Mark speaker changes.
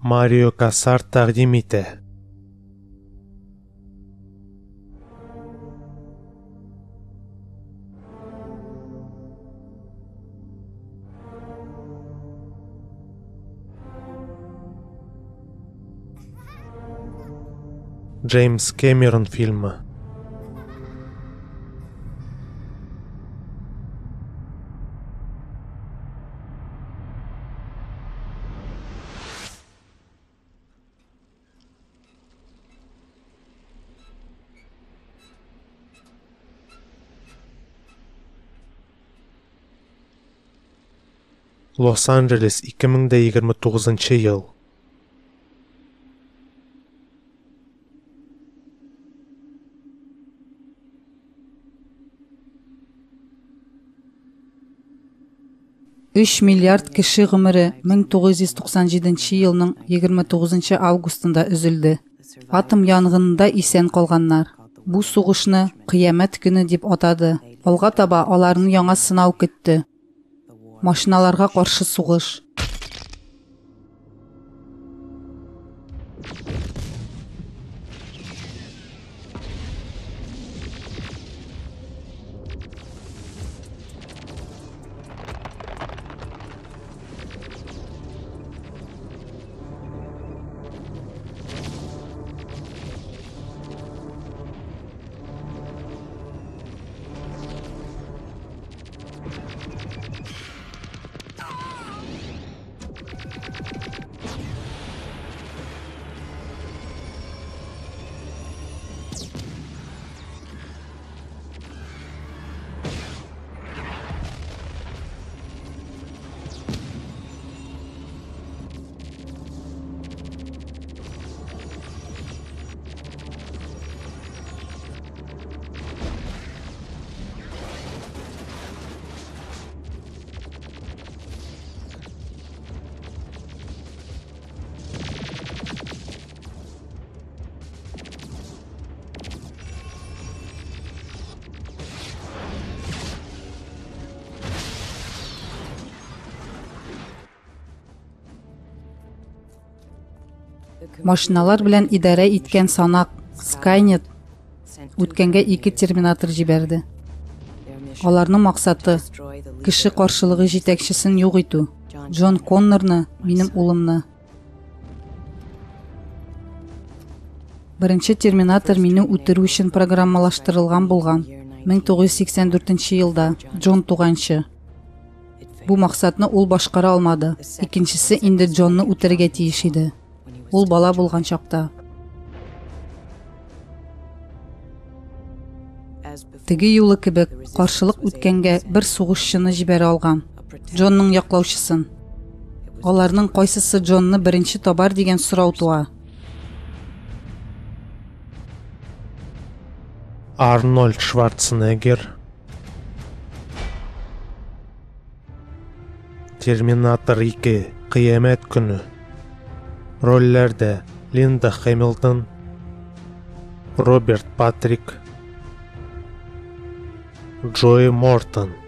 Speaker 1: Mario Casar taqdim etdi. James Cameron filmi. Los Angeles 2029 yıl.
Speaker 2: Үч миллиард кеше гомере 1997 елның 29 августында үзелде. Атом янгынында исән калганнар. Бу сугышны кыямәт көне дип атады. Алга таба аларны яңа сынау көтте. Машиналарга каршы сугыш. Машиналар белән идарә иткән санак Skynet үткәнгә 2 терминатор җибәрде. Аларның максаты кеше каршылыгы җитәкчесен юк итү. Джон Коннорны, минем улымны. Беренче терминатор мине үтерү өчен программалаштырылган булган. 1984 елда Джон туганчы. Бу максатны ул башкара алмады. Икенчесе инде Джонны үтерергә тиеш иде. Ул бала булган чакта. Теге юлы кебек каршылык үткәнгә бер сугышчыны җибәрә алган. Джонның яклаучысын. Аларның кайсысы Джонны беренче табар дигән сорау туа.
Speaker 1: Arnold Schwarzenegger. Terminator 2 Kıyamet Günü. Rollerde Linda Hamilton, Robert Patrick, Joey Morton.